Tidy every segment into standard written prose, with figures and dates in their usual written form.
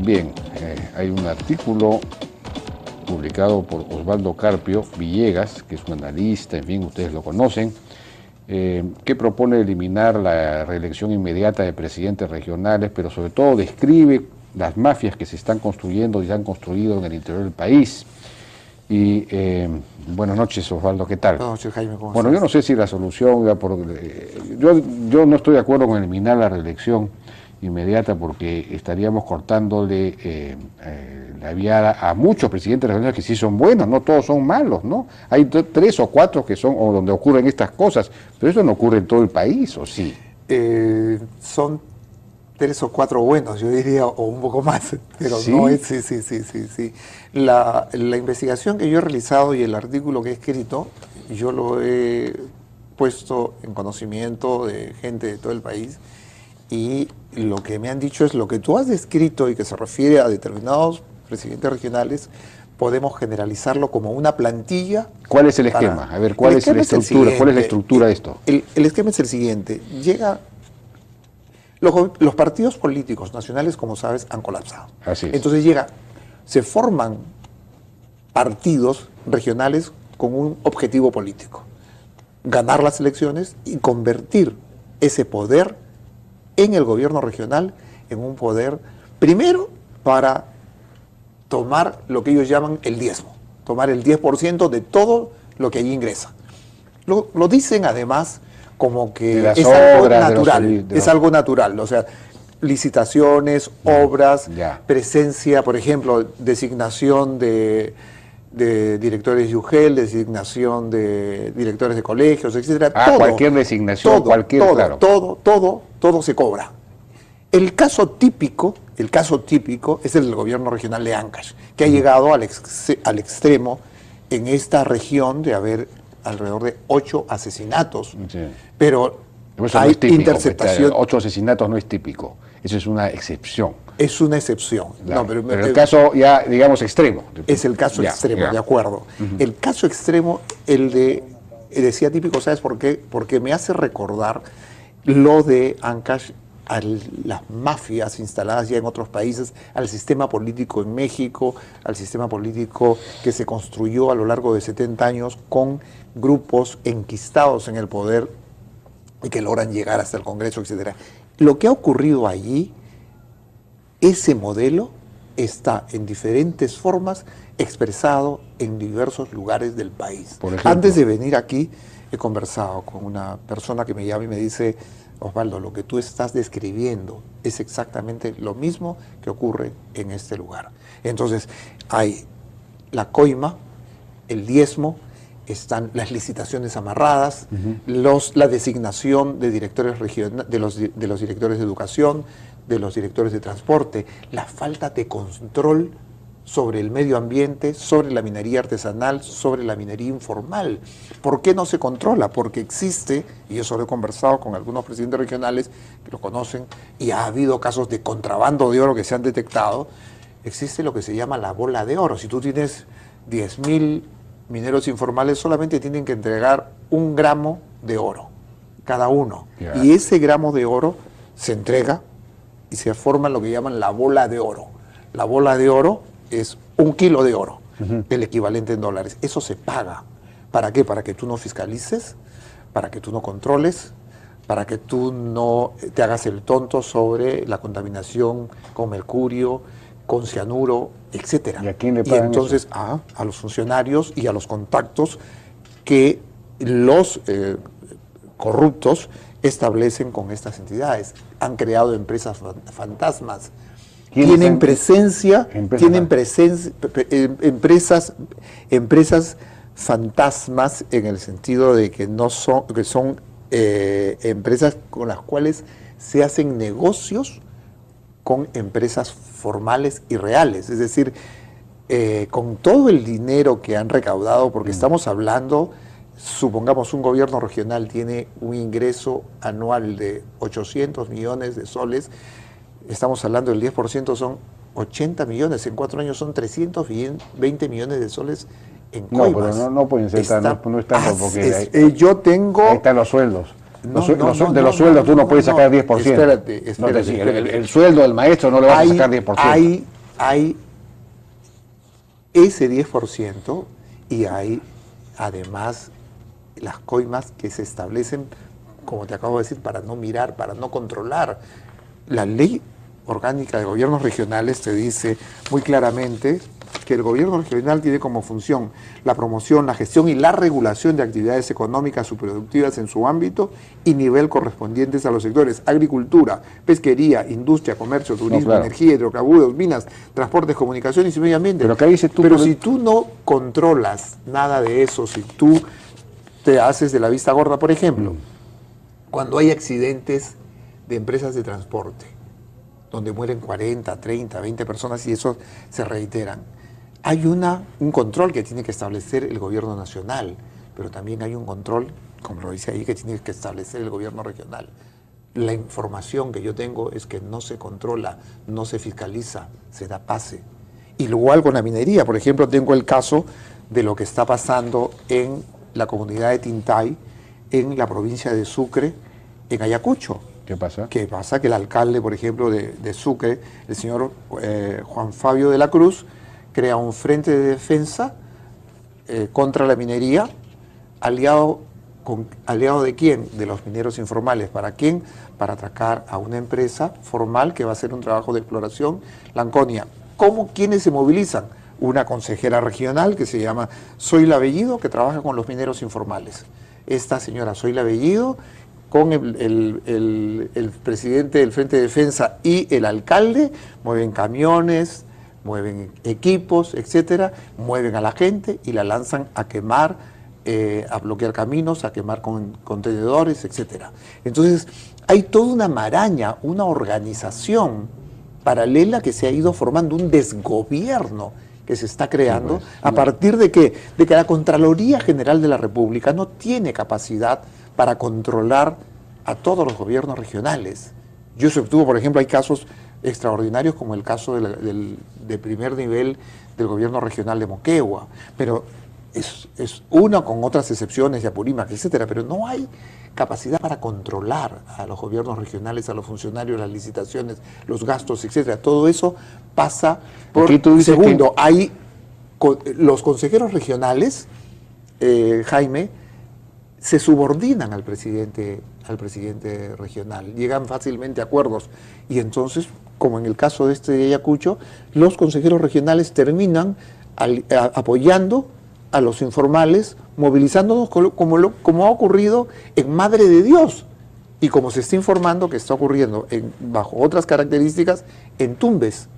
Bien, hay un artículo publicado por Osvaldo Carpio Villegas, que es un analista, en fin, ustedes lo conocen, que propone eliminar la reelección inmediata de presidentes regionales, pero sobre todo describe las mafias que se están construyendo y se han construido en el interior del país. Y buenas noches, Osvaldo, ¿qué tal? Buenas noches, Jaime, ¿cómo Bueno, estás? yo no sé si la solución, yo no estoy de acuerdo con eliminar la reelección inmediata porque estaríamos cortándole la viada a muchos presidentes regionales que sí son buenos, no todos son malos, ¿no? Hay 3 o 4 que son o donde ocurren estas cosas, pero eso no ocurre en todo el país, ¿o sí? Son 3 o 4 buenos, yo diría, o un poco más, pero ¿Sí? no es, sí. La investigación que yo he realizado y el artículo que he escrito, yo lo he puesto en conocimiento de gente de todo el país, y lo que me han dicho es lo que tú has descrito y que se refiere a determinados presidentes regionales, podemos generalizarlo como una plantilla. ¿Cuál es el esquema? A ver, ¿cuál es la estructura? ¿Cuál es la estructura de esto? El esquema es el siguiente. Los partidos políticos nacionales, como sabes, han colapsado. Así es. Entonces se forman partidos regionales con un objetivo político: ganar las elecciones y convertir ese poder en el gobierno regional en un poder, primero, para tomar lo que ellos llaman el diezmo, tomar el 10% de todo lo que allí ingresa. Lo dicen además como que es algo natural, es algo natural, o sea, licitaciones, obras, presencia, por ejemplo, designación de directores de UGEL, designación de directores de colegios, etcétera. Cualquier designación, claro. Todo se cobra. El caso típico es el del gobierno regional de Ancash, que ha llegado al extremo en esta región de haber alrededor de 8 asesinatos. Sí. Pero hay interceptación. 8 asesinatos no es típico, eso es una excepción. Es una excepción. Claro, pero el caso ya, digamos, extremo. Es el caso extremo, de acuerdo. El caso extremo, decía típico, ¿sabes por qué? Porque me hace recordar lo de Ancash a las mafias instaladas ya en otros países, al sistema político en México, al sistema político que se construyó a lo largo de 70 años con grupos enquistados en el poder y que logran llegar hasta el Congreso, etcétera. Lo que ha ocurrido allí, ese modelo está en diferentes formas expresado en diversos lugares del país. Antes de venir aquí he conversado con una persona que me llama y me dice: Osvaldo, lo que tú estás describiendo es exactamente lo mismo que ocurre en este lugar. Entonces, hay la coima, el diezmo, están las licitaciones amarradas, la designación de directores de los directores de educación, de los directores de transporte, la falta de control sobre el medio ambiente, sobre la minería artesanal, sobre la minería informal. ¿Por qué no se controla? Porque existe, y eso lo he conversado con algunos presidentes regionales que lo conocen, y ha habido casos de contrabando de oro que se han detectado, existe lo que se llama la bola de oro. Si tú tienes 10.000 mineros informales, solamente tienen que entregar 1 gramo de oro, cada uno. Y ese gramo de oro se entrega y se forma lo que llaman la bola de oro. La bola de oro es 1 kilo de oro, el equivalente en dólares. Eso se paga. ¿Para qué? Para que tú no fiscalices, para que tú no controles, para que tú no te hagas el tonto sobre la contaminación con mercurio, con cianuro, etcétera. ¿Y a quién le pagan entonces, eso? A los funcionarios y a los contactos que los corruptos establecen con estas entidades. Han creado empresas fantasmas. Tienen empresas fantasmas en el sentido de que son empresas con las cuales se hacen negocios con empresas formales y reales, es decir, con todo el dinero que han recaudado, porque estamos hablando, supongamos un gobierno regional tiene un ingreso anual de 800 millones de soles, estamos hablando del 10%, son 80 millones, en 4 años son 320 millones de soles en coimas. No, pero no pueden ser no es tanto porque yo tengo... Ahí están los sueldos. De los sueldos tú no puedes sacar 10%. Espérate. El sueldo del maestro no le vas a sacar 10%. hay ese 10% y hay además las coimas que se establecen, como te acabo de decir, para no mirar, para no controlar. La ley orgánica de gobiernos regionales te dice muy claramente que el gobierno regional tiene como función la promoción, la gestión y la regulación de actividades económicas o productivas en su ámbito y nivel correspondientes a los sectores agricultura, pesquería, industria, comercio, turismo, energía, hidrocarburos, minas, transportes, comunicaciones y medio ambiente. Pero, acá dice tú, pero si tú no controlas nada de eso, si tú te haces de la vista gorda, por ejemplo, cuando hay accidentes de empresas de transporte, donde mueren 40, 30, 20 personas y eso se reiteran, hay un control que tiene que establecer el gobierno nacional, pero también hay un control, como lo dice ahí, que tiene que establecer el gobierno regional. La información que yo tengo es que no se controla, no se fiscaliza, se da pase. Igual con la minería, por ejemplo, tengo el caso de lo que está pasando en la comunidad de Tintay, en la provincia de Sucre, en Ayacucho. ¿Qué pasa? ¿Qué pasa? Que el alcalde, por ejemplo, de Sucre, el señor Juan Fabio de la Cruz, crea un frente de defensa contra la minería, aliado de quién? De los mineros informales. ¿Para quién? Para atracar a una empresa formal que va a hacer un trabajo de exploración, la Anconia. ¿Quiénes se movilizan? Una consejera regional que se llama Zoila Bellido, que trabaja con los mineros informales. Esta señora Zoila Bellido, con el presidente del Frente de Defensa y el alcalde, mueven camiones, mueven equipos, etcétera, mueven a la gente y la lanzan a quemar, a bloquear caminos, a quemar contenedores, etcétera. Entonces, hay toda una maraña, una organización paralela que se ha ido formando, un desgobierno que se está creando, sí, pues, a partir de que la Contraloría General de la República no tiene capacidad para controlar a todos los gobiernos regionales. Yo sostuvo, por ejemplo, hay casos extraordinarios como el caso de primer nivel del gobierno regional de Moquegua, pero es uno con otras excepciones de Apurímac, etcétera, pero no hay capacidad para controlar a los gobiernos regionales, a los funcionarios, las licitaciones, los gastos, etcétera. Todo eso pasa por... Segundo, hay los consejeros regionales, Jaime, se subordinan al presidente regional, llegan fácilmente a acuerdos y entonces, como en el caso de este de Ayacucho, los consejeros regionales terminan apoyando a los informales, movilizándonos como ha ocurrido en Madre de Dios y como se está informando que está ocurriendo bajo otras características en Tumbes.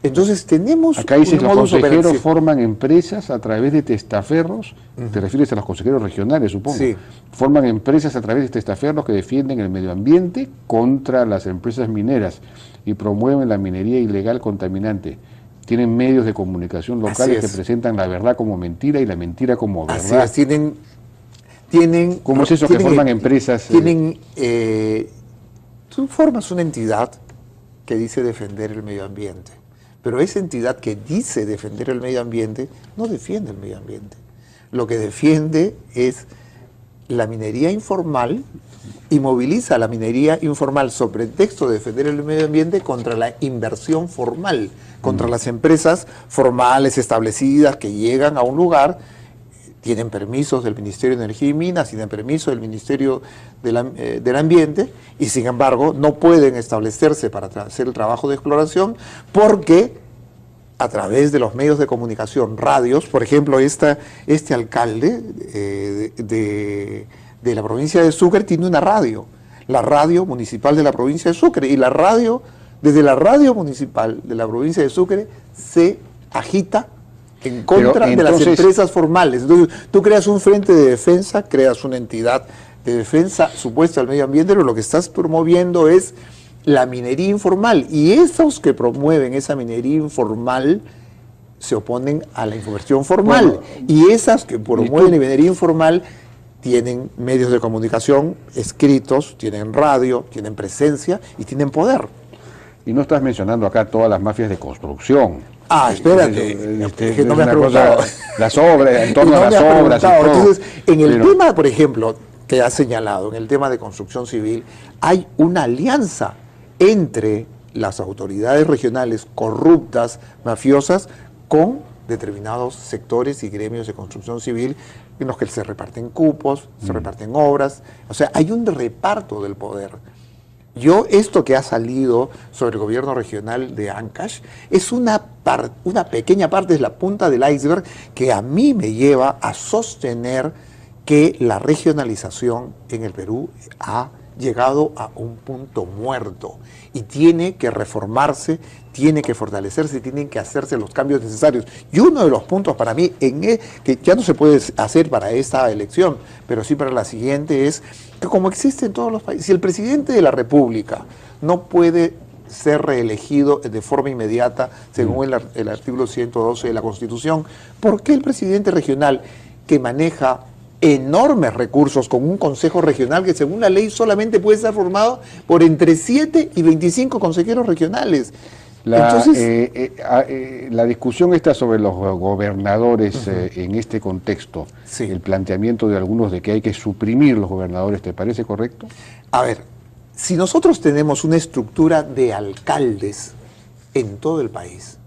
Entonces tenemos... Acá dice que los consejeros forman empresas a través de testaferros, te refieres a los consejeros regionales, supongo. Sí. Forman empresas a través de testaferros que defienden el medio ambiente contra las empresas mineras y promueven la minería ilegal contaminante. Tienen medios de comunicación locales que presentan la verdad como mentira y la mentira como verdad. Así es, tienen... ¿Cómo es eso que forman empresas? Tú formas una entidad que dice defender el medio ambiente. Pero esa entidad que dice defender el medio ambiente, no defiende el medio ambiente. Lo que defiende es la minería informal y moviliza la minería informal sobre pretexto de defender el medio ambiente contra la inversión formal, contra las empresas formales establecidas que llegan a un lugar, tienen permisos del Ministerio de Energía y Minas, tienen permiso del Ministerio del Ambiente y sin embargo no pueden establecerse para hacer el trabajo de exploración porque a través de los medios de comunicación, radios, por ejemplo, este alcalde de la provincia de Sucre tiene una radio, la radio municipal de la provincia de Sucre, y desde la radio municipal de la provincia de Sucre se agita en contra de las empresas formales. Entonces, tú creas un frente de defensa, creas una entidad de defensa supuesta al medio ambiente, pero lo que estás promoviendo es la minería informal. Y esos que promueven esa minería informal se oponen a la inversión formal. Bueno, y esas que promueven la minería informal tienen medios de comunicación escritos, tienen radio, tienen presencia y tienen poder. Y no estás mencionando acá todas las mafias de construcción. Espérate, que no me has preguntado. Las obras, en torno a las obras. Y todo. Entonces, en el tema, por ejemplo, que has señalado, en el tema de construcción civil, hay una alianza entre las autoridades regionales corruptas, mafiosas, con determinados sectores y gremios de construcción civil en los que se reparten cupos, se reparten obras, o sea, hay un reparto del poder. Esto que ha salido sobre el gobierno regional de Ancash es una pequeña parte, es la punta del iceberg que a mí me lleva a sostener que la regionalización en el Perú ha llegado a un punto muerto y tiene que reformarse, tiene que fortalecerse, tienen que hacerse los cambios necesarios. Y uno de los puntos para mí, que ya no se puede hacer para esta elección, pero sí para la siguiente, es que como existe en todos los países, si el presidente de la República no puede ser reelegido de forma inmediata, según el artículo 112 de la Constitución, ¿por qué el presidente regional que maneja enormes recursos con un consejo regional que según la ley solamente puede ser formado por entre 7 y 25 consejeros regionales? La discusión está sobre los gobernadores en este contexto, sí. El planteamiento de algunos de que hay que suprimir los gobernadores, ¿te parece correcto? A ver, si nosotros tenemos una estructura de alcaldes en todo el país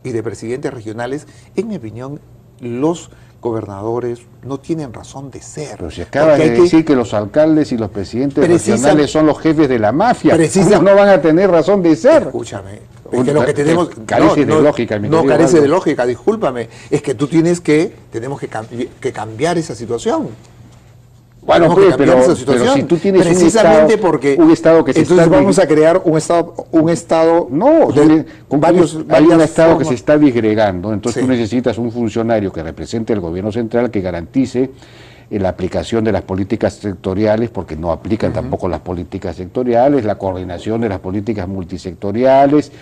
y de presidentes regionales, en mi opinión, los gobernadores no tienen razón de ser. Pero si acabas de decir que los alcaldes y los presidentes regionales son los jefes de la mafia, ¿cómo no van a tener razón de ser? Escúchame, es que lo que tenemos carece de lógica. No carece de lógica, discúlpame. Es que tenemos que cambiar esa situación. Bueno, pues, pero si tú tienes precisamente un estado que se entonces vamos a crear un estado no, hay un estado formas. Que se está disgregando, entonces Sí. Tú necesitas un funcionario que represente el gobierno central, que garantice la aplicación de las políticas sectoriales, porque no aplican tampoco las políticas sectoriales, la coordinación de las políticas multisectoriales,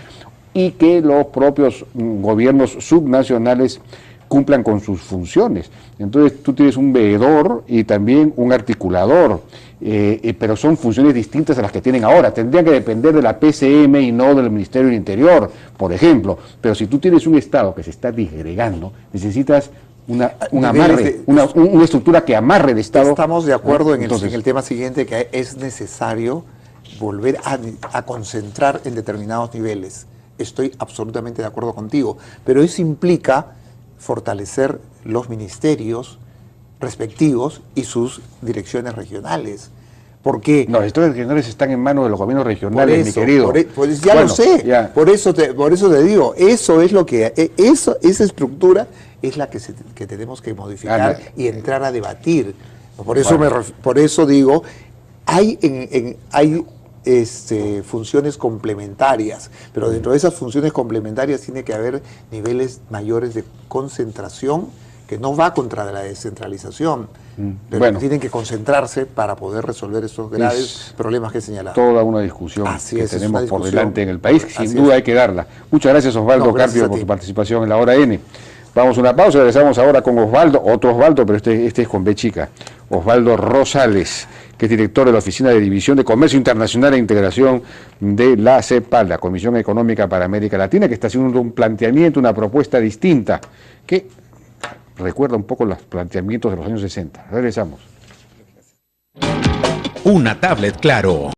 y que los propios gobiernos subnacionales cumplan con sus funciones. Entonces tú tienes un veedor y también un articulador, pero son funciones distintas a las que tienen ahora. Tendrían que depender de la PCM y no del Ministerio del Interior, por ejemplo. Pero si tú tienes un Estado que se está disgregando, necesitas una estructura que amarre el Estado. Estamos de acuerdo en el tema siguiente, que es necesario volver a concentrar en determinados niveles. Estoy absolutamente de acuerdo contigo, pero eso implica fortalecer los ministerios respectivos y sus direcciones regionales. ¿Por qué? No, los directores regionales están en manos de los gobiernos regionales, mi querido. Lo sé, ya. Por eso te digo, eso es lo que, esa estructura es la que tenemos que modificar y entrar a debatir. Por eso digo, hay funciones complementarias, pero dentro de esas funciones complementarias tiene que haber niveles mayores de concentración, que no va contra la descentralización, pero tienen que concentrarse para poder resolver estos graves problemas que he señalado. Toda una discusión que tenemos por delante en el país, sin duda hay que darla. Muchas gracias, Osvaldo Carpio, por su participación en la Hora N. Vamos a una pausa y regresamos ahora con Osvaldo, otro Osvaldo, pero este es con B chica, Osvaldo Rosales, que es director de la Oficina de División de Comercio Internacional e Integración de la CEPAL, la Comisión Económica para América Latina, que está haciendo un planteamiento, una propuesta distinta, que recuerda un poco los planteamientos de los años 60. Regresamos. Una tablet Claro.